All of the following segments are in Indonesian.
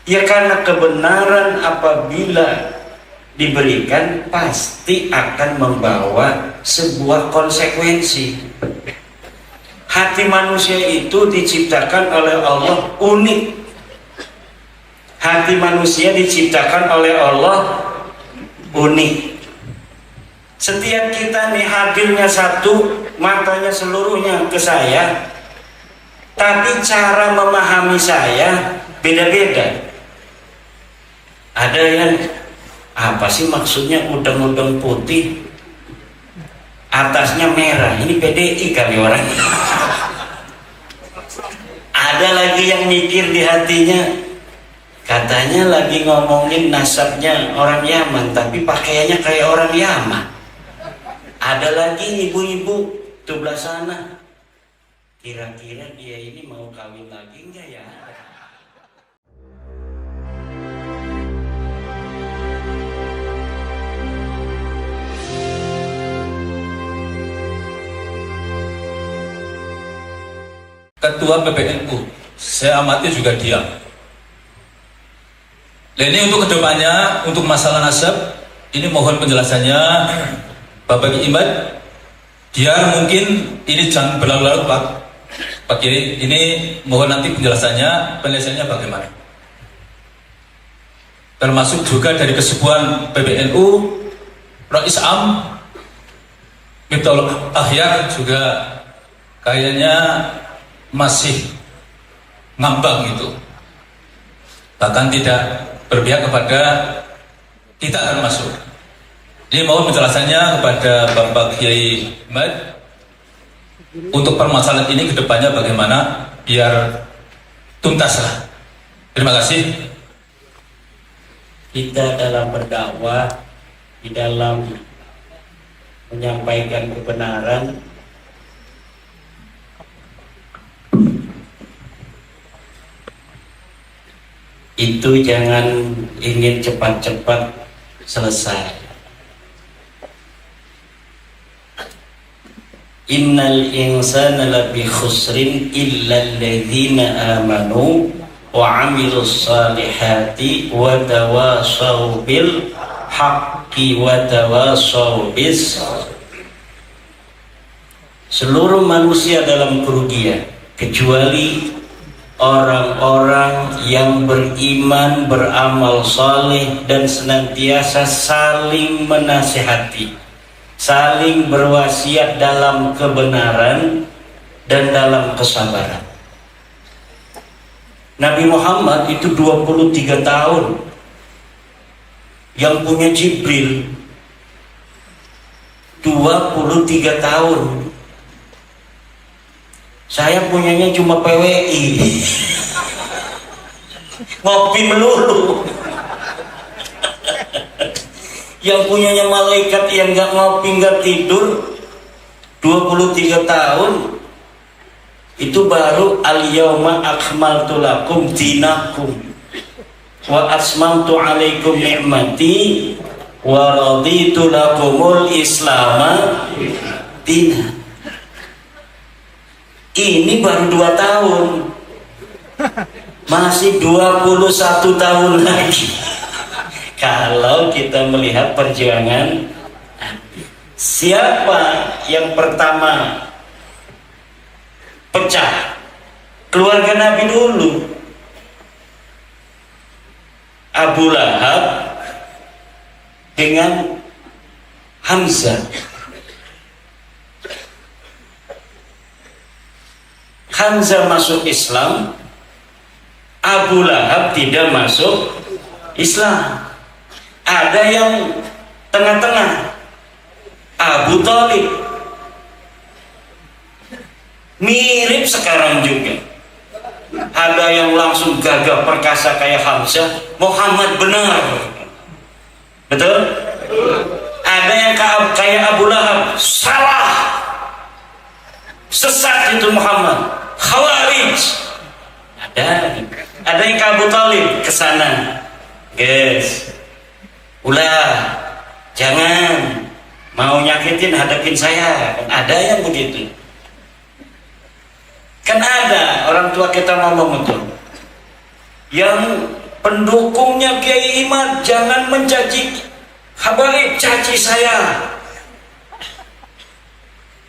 Ya karena kebenaran apabila diberikan pasti akan membawa sebuah konsekuensi. Hati manusia itu diciptakan oleh Allah unik. Hati manusia diciptakan oleh Allah unik. Setiap kita nih hadirnya satu, matanya seluruhnya ke saya, tapi cara memahami saya beda-beda. Ada yang apa sih maksudnya udang-udang putih atasnya merah, ini PDI kali orang. Ada lagi yang mikir di hatinya, katanya lagi ngomongin nasabnya orang Yaman tapi pakaiannya kayak orang Yaman. Ada lagi ibu-ibu tuh belah sana, kira-kira dia ini mau kawin lagi enggak ya? Ketua PBNU, saya amati juga diam. Dan ini untuk kedepannya, untuk masalah nasab, ini mohon penjelasannya Bapak Imad, biar mungkin ini jangan berlarut-larut Pak Kiai, ini mohon nanti penjelasannya, penjelasannya bagaimana. Termasuk juga dari kesepuan PBNU, Rais Am, Miftahul Ahyar juga kayaknya masih ngambang itu, bahkan tidak berpihak kepada kita termasuk. Jadi mohon penjelasannya kepada Bapak Kiai Ahmad untuk permasalahan ini kedepannya bagaimana biar tuntas lah. Terima kasih. Kita dalam berdakwah, di dalam menyampaikan kebenaran, itu jangan ingin cepat-cepat selesai. Innal insana lafi khusrin illa alladhina amanu wa amilus salihati wa tawasaw bil haqqi wa tawasaw bis. Seluruh manusia dalam kerugian kecuali orang-orang yang beriman, beramal saleh dan senantiasa saling menasihati, saling berwasiat dalam kebenaran dan dalam kesabaran. Nabi Muhammad itu 23 tahun yang punya Jibril 23 tahun. Saya punyanya cuma PWI, ngopi melulu. Yang punyanya malaikat yang gak ngopi gak tidur 23 tahun, itu baru al-yawma akmaltu lakum dinakum wa asmantu alaikum ni'mati wa raditu lakumul islama dina. Ini baru 2 tahun, masih 21 tahun lagi. Kalau kita melihat perjuangan, siapa yang pertama pecah? Keluarga Nabi dulu. Abu Lahab dengan Hamzah. Hamzah masuk Islam, Abu Lahab tidak masuk Islam. Ada yang tengah-tengah, Abu Thalib. Mirip sekarang juga. Ada yang langsung gagah perkasa kayak Hamzah, Muhammad benar. Betul? Ada yang kayak Abu Lahab, salah, sesat itu Muhammad, Khawarij. Ada yang ke Abu Thalib, ke sana, guys, ulah, jangan mau nyakitin, hadapin saya. Ada yang begitu. Kan ada orang tua kita ngomong itu, yang pendukungnya Kiai Imad jangan mencaci Habib, caci saya.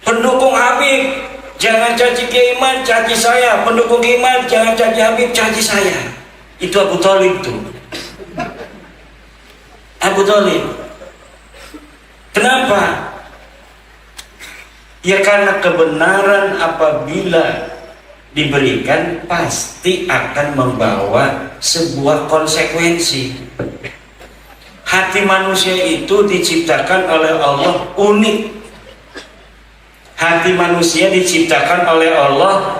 Pendukung Habib jangan caci Kiai Imad, caci saya. Pendukung Kiai Imad jangan caci Habib, caci saya. Itu Abu Thalib tuh. Abu Thalib. Kenapa? Ya karena kebenaran apabila diberikan pasti akan membawa sebuah konsekuensi. Hati manusia itu diciptakan oleh Allah unik. Hati manusia diciptakan oleh Allah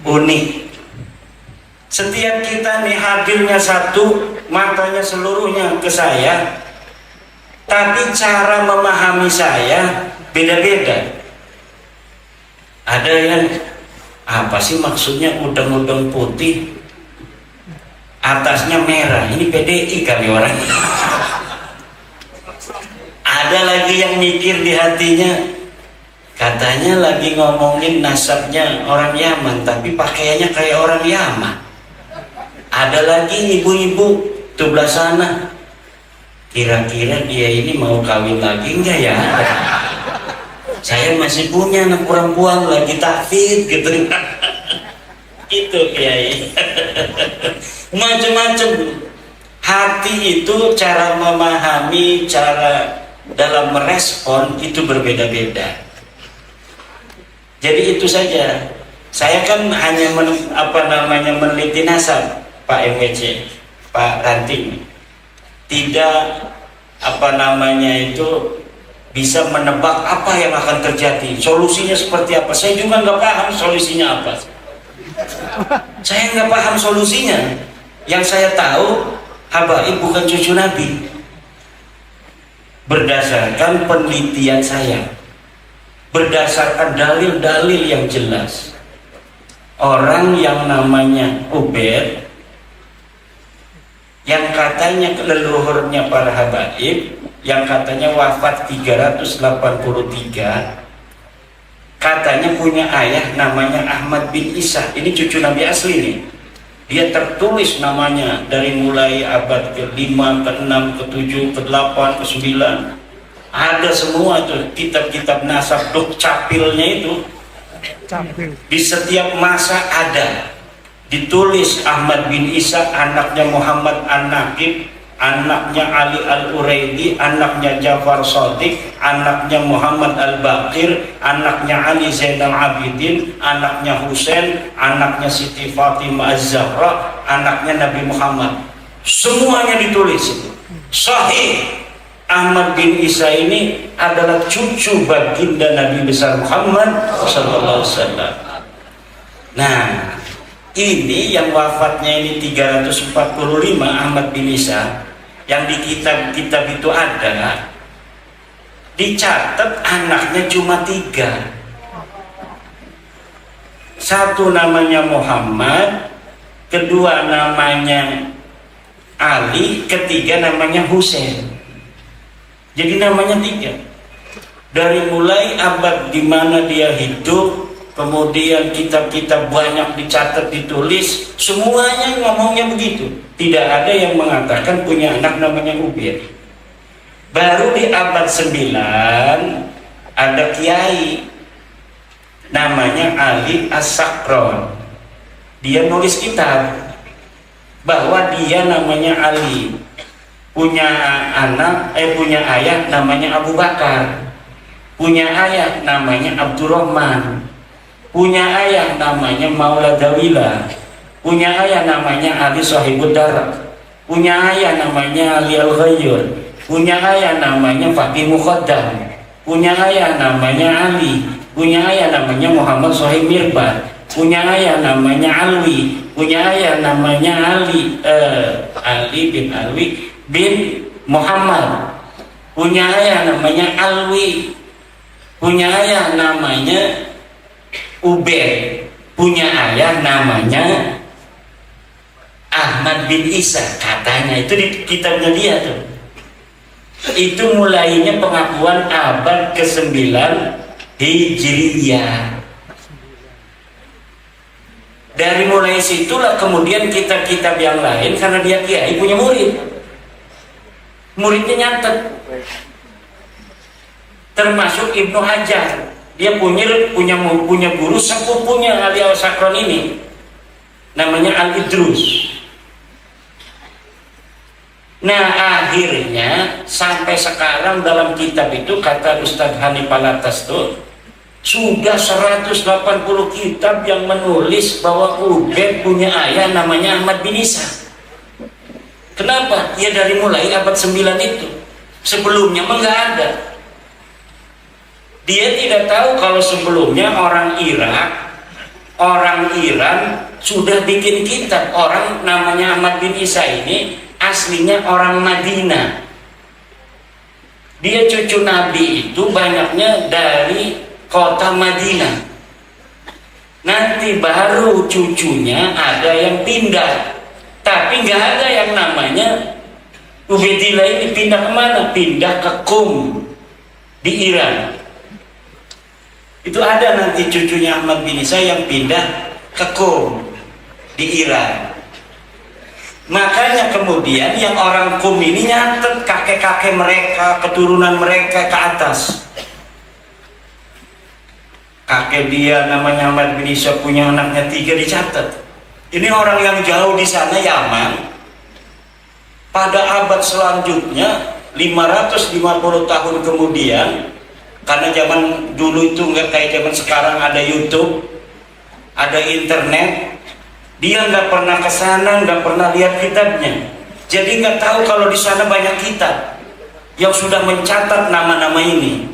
unik. Setiap kita nih hadirnya satu, matanya seluruhnya ke saya, tapi cara memahami saya beda-beda. Ada yang apa sih maksudnya udang-udang putih atasnya merah, ini PDI kali orang. Ada lagi yang mikir di hatinya, katanya lagi ngomongin nasabnya orang Yaman tapi pakaiannya kayak orang Yaman. Ada lagi ibu-ibu tuh belah sana, kira-kira dia ini mau kawin lagi enggak ya? Saya masih punya anak perempuan lagi tahfidz gitu. Itu Kiai. Macam-macam. Hati itu cara memahami, cara dalam merespon itu berbeda-beda. Jadi itu saja. Saya kan hanya meneliti nasab Pak MWC, Pak Ranting. Tidak bisa menebak apa yang akan terjadi, solusinya seperti apa. Saya juga nggak paham solusinya apa. Saya nggak paham solusinya. Yang saya tahu, Habaib bukan cucu Nabi. Berdasarkan penelitian saya, berdasarkan dalil-dalil yang jelas, orang yang namanya Ubaid, yang katanya leluhurnya para Habaib, yang katanya wafat 383, katanya punya ayah namanya Ahmad bin Isa. Ini cucu Nabi asli nih. Dia tertulis namanya dari mulai abad ke-5, ke-6, ke-7, ke-8, ke-9. Ada semua tuh kitab-kitab nasab duk capilnya itu. Di setiap masa ada. Ditulis Ahmad bin Isa, anaknya Muhammad An-Naqib, anaknya Ali Al-Uraidi, anaknya Ja'far Shadiq, anaknya Muhammad Al-Baqir, anaknya Ali Zainal Abidin, anaknya Husain, anaknya Siti Fatimah Az-Zahra, anaknya Nabi Muhammad. Semuanya ditulis. Sahih. Ahmad bin Isa ini adalah cucu baginda Nabi besar Muhammad sallallahu alaihi wasallam. Nah, ini yang wafatnya ini 345 Ahmad bin Isa, yang di kitab-kitab itu ada, dicatat anaknya cuma 3. Satu namanya Muhammad, kedua namanya Ali, ketiga namanya Husain. Jadi namanya 3. Dari mulai abad di mana dia hidup, kemudian kitab-kitab banyak dicatat, ditulis, semuanya ngomongnya begitu. Tidak ada yang mengatakan punya anak namanya Ubaid. Baru di abad 9 ada kiai namanya Ali As-Sakron. Dia nulis kitab bahwa dia namanya Ali, punya ayah namanya Abu Bakar, punya ayah namanya Abdurrahman, punya ayah namanya Maula Dawila, punya ayah namanya Ali Sahibud Darak, punya ayah namanya Ali Al-Ghayyur, punya ayah namanya Fakih Mukhaddam, punya ayah namanya Ali, punya ayah namanya Muhammad Sahib Mirbad, punya ayah namanya Alwi, punya ayah namanya Ali bin Alwi bin Muhammad, punya ayah namanya Alwi, punya ayah namanya Ubaid, punya ayah namanya Ahmad bin Isa, katanya itu di kitabnya dia tuh. Itu mulainya pengakuan abad ke-9 Hijriyah. Dari mulai situlah kemudian kitab-kitab yang lain, karena dia kiai punya murid, muridnya nyatet. Termasuk Ibnu Hajar, dia punya guru sepupunya Ali Al-Sakron ini, namanya Al-Idrus. Nah akhirnya sampai sekarang dalam kitab itu, kata Ustadz Hanif Alatas tuh, sudah 180 kitab yang menulis bahwa Ubed punya ayah namanya Ahmad bin Isa. Kenapa? Ya dari mulai abad 9 itu. Sebelumnya mah nggak ada. Dia tidak tahu kalau sebelumnya orang Irak, orang Iran sudah bikin kitab. Orang namanya Ahmad bin Isa ini aslinya orang Madinah. Dia cucu Nabi itu banyaknya dari kota Madinah. Nanti baru cucunya ada yang pindah, tapi nggak ada yang namanya Ubaidillah ini pindah kemana? Pindah ke Qum di Iran. Itu ada nanti cucunya Ahmad bin Isa yang pindah ke Qum di Iran. Makanya kemudian yang orang Qum ini nyatet kakek-kakek mereka, keturunan mereka ke atas. Kakek dia namanya Ahmad bin Isa punya anaknya 3 dicatat. Ini orang yang jauh di sana, Yaman. Pada abad selanjutnya 550 tahun kemudian, karena zaman dulu itu nggak kayak zaman sekarang ada YouTube, ada internet, dia nggak pernah ke sana, nggak pernah lihat kitabnya. Jadi nggak tahu kalau di sana banyak kitab yang sudah mencatat nama-nama ini.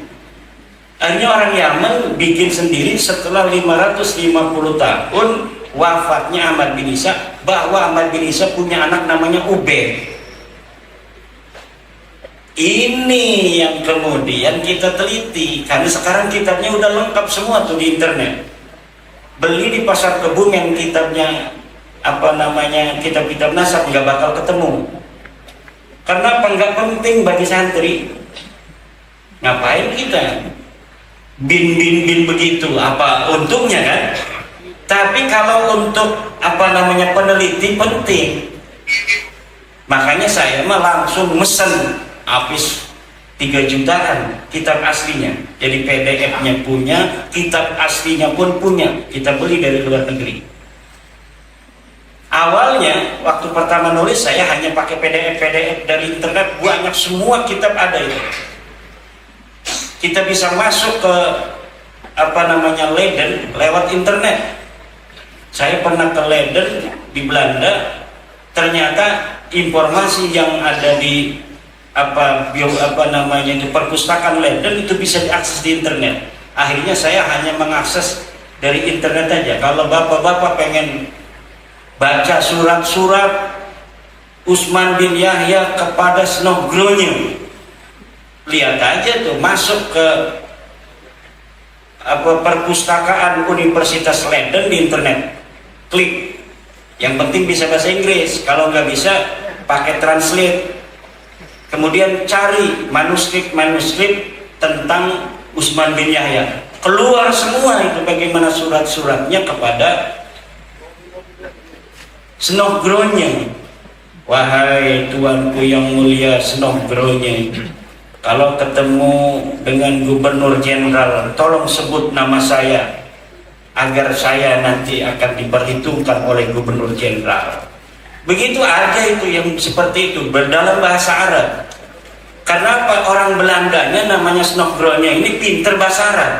Akhirnya orang Yaman bikin sendiri setelah 550 tahun wafatnya Ahmad bin Isa, bahwa Ahmad bin Isa punya anak namanya Ubed. Ini yang kemudian kita teliti, karena sekarang kitabnya udah lengkap semua tuh di internet. Beli di pasar Kebumen kitabnya, kitab-kitab nasab nggak bakal ketemu. Karena apa? Nggak penting bagi santri. Ngapain kita bin begitu, apa untungnya kan? Tapi kalau untuk peneliti penting. Makanya saya mah langsung mesen habis 3 jutaan kitab aslinya. Jadi PDF-nya punya, kitab aslinya pun punya. Kita beli dari luar negeri. Awalnya waktu pertama nulis saya hanya pakai PDF dari internet, banyak semua kitab ada itu. Kita bisa masuk ke Leiden lewat internet. Saya pernah ke Leiden di Belanda, ternyata informasi yang ada di perpustakaan Leiden itu bisa diakses di internet. Akhirnya saya hanya mengakses dari internet aja. Kalau bapak-bapak pengen baca surat-surat Utsman bin Yahya kepada Snogronje, lihat aja tuh, masuk ke perpustakaan Universitas Leiden di internet, klik. Yang penting bisa bahasa Inggris, kalau nggak bisa pakai translate. Kemudian cari manuskrip tentang Utsman bin Yahya, keluar semua itu bagaimana surat-suratnya kepada Snogronje. Wahai tuanku yang mulia Snogronje, kalau ketemu dengan gubernur jenderal, tolong sebut nama saya agar saya nanti akan diperhitungkan oleh gubernur jenderal. Begitu ada itu yang seperti itu berdalam bahasa Arab. Karena apa? Orang Belandanya namanya Snogronje ini pinter bahasa Arab.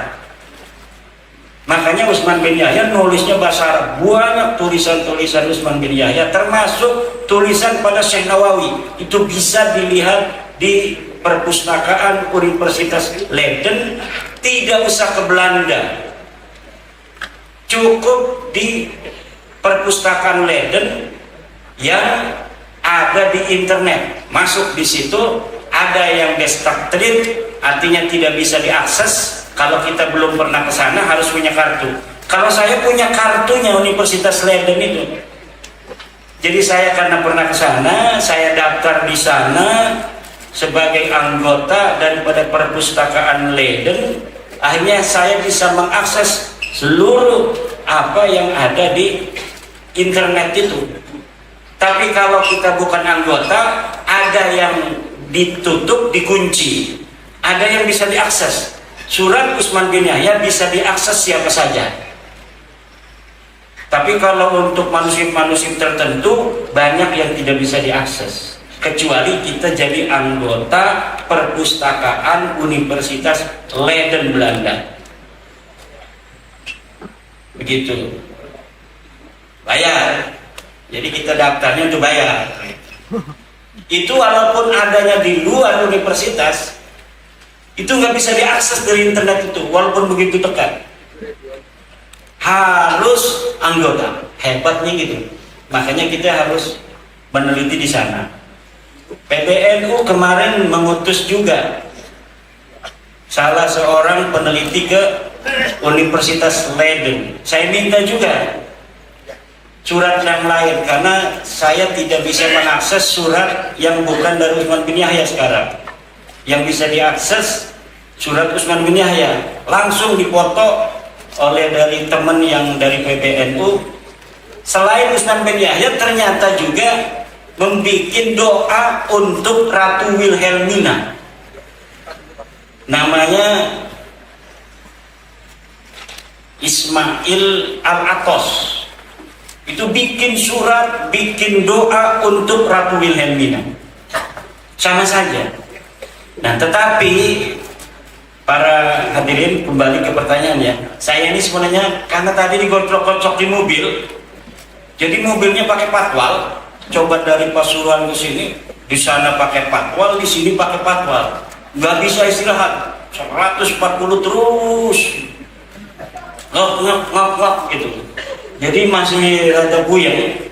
Makanya Utsman bin Yahya nulisnya bahasa Arab. Banyak tulisan-tulisan Utsman bin Yahya, termasuk tulisan pada Syekh Nawawi. Itu bisa dilihat di perpustakaan Universitas Leiden. Tidak usah ke Belanda, cukup di perpustakaan Leiden yang ada di internet. Masuk di situ, ada yang gestaktrit, artinya tidak bisa diakses. Kalau kita belum pernah ke sana harus punya kartu. Kalau saya punya kartunya Universitas Leiden itu. Jadi saya karena pernah ke sana, saya daftar di sana sebagai anggota daripada perpustakaan Leiden. Akhirnya saya bisa mengakses seluruh apa yang ada di internet itu. Tapi kalau kita bukan anggota, ada yang ditutup, dikunci, ada yang bisa diakses. Surat Utsman bin Yahya bisa diakses siapa saja. Tapi kalau untuk manuskrip-manuskrip tertentu, banyak yang tidak bisa diakses, kecuali kita jadi anggota perpustakaan Universitas Leiden Belanda. Begitu. Bayar. Jadi kita daftarnya untuk bayar. Itu walaupun adanya di luar universitas, itu nggak bisa diakses dari internet itu, walaupun begitu dekat. Harus anggota. Hebatnya gitu. Makanya kita harus meneliti di sana. PBNU kemarin mengutus juga salah seorang peneliti ke Universitas Leiden. Saya minta juga surat yang lain, karena saya tidak bisa mengakses surat yang bukan dari Utsman bin Yahya sekarang. Yang bisa diakses surat Utsman bin Yahya langsung dipoto oleh dari teman yang dari PBNU. Selain Utsman bin Yahya, ternyata juga membuat doa untuk Ratu Wilhelmina, namanya Ismail Al-Atos. Itu bikin surat, bikin doa untuk Ratu Wilhelmina. Sama saja. Nah, tetapi para hadirin, kembali ke pertanyaan ya. Saya ini sebenarnya karena tadi digocok-gocok di mobil, jadi mobilnya pakai patwal. Coba dari Pasuruan ke sini, di sana pakai patwal, di sini pakai patwal. Nggak bisa istirahat, 140 terus, ngok gitu. Jadi masih rada buyang.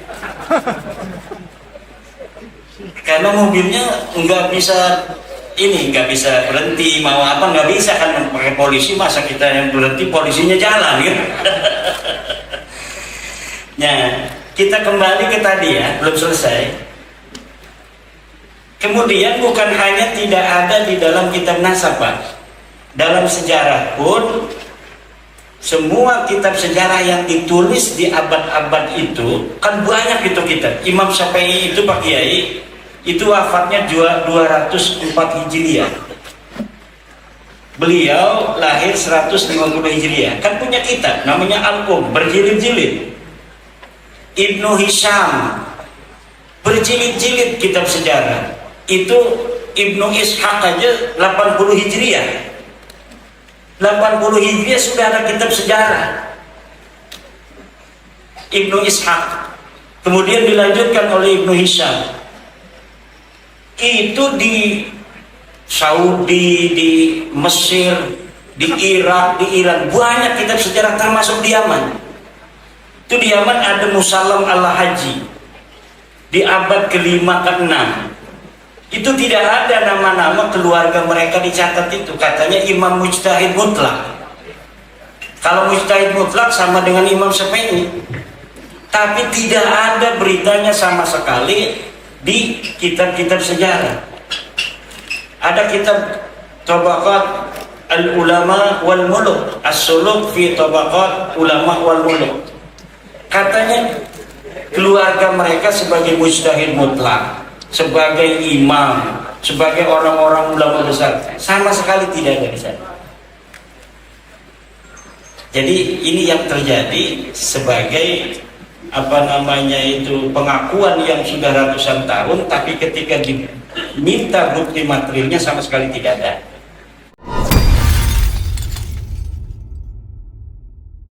Karena mobilnya nggak bisa berhenti, mau apa nggak bisa kan, pakai polisi, masa kita yang berhenti polisinya jalan gitu. Nah, kita kembali ke tadi ya, belum selesai. Kemudian bukan hanya tidak ada di dalam kitab nasab, Pak. Dalam sejarah pun, semua kitab sejarah yang ditulis di abad-abad itu kan banyak itu kitab. Imam Syafi'i itu, Pak Kiai, itu wafatnya 204 Hijriah. Beliau lahir 150 Hijriah. Kan punya kitab namanya Al-Um, berjilid-jilid. Ibnu Hisham berjilid-jilid kitab sejarah. Itu Ibnu Ishaq aja 80 Hijriah. 80 Hijriah sudah ada kitab sejarah Ibnu Ishaq. Kemudian dilanjutkan oleh Ibnu Hisham. Itu di Saudi, di Mesir, di Irak, di Iran banyak kitab sejarah, termasuk di Yaman. Itu di Yaman ada Musallam al-Haji di abad ke-5 ke-6. Itu tidak ada nama-nama keluarga mereka dicatat itu. Katanya imam mujtahid mutlak. Kalau mujtahid mutlak sama dengan Imam Syafi'i. Tapi tidak ada beritanya sama sekali di kitab-kitab sejarah. Ada kitab Tabaqat al-Ulama wal Muluk, As-Suluk fi Tabaqat Ulama wal Muluk. Katanya keluarga mereka sebagai mujtahid mutlak, sebagai imam, sebagai orang-orang ulama besar, sama sekali tidak ada di sana. Jadi ini yang terjadi sebagai pengakuan yang sudah ratusan tahun, tapi ketika diminta bukti materialnya sama sekali tidak ada.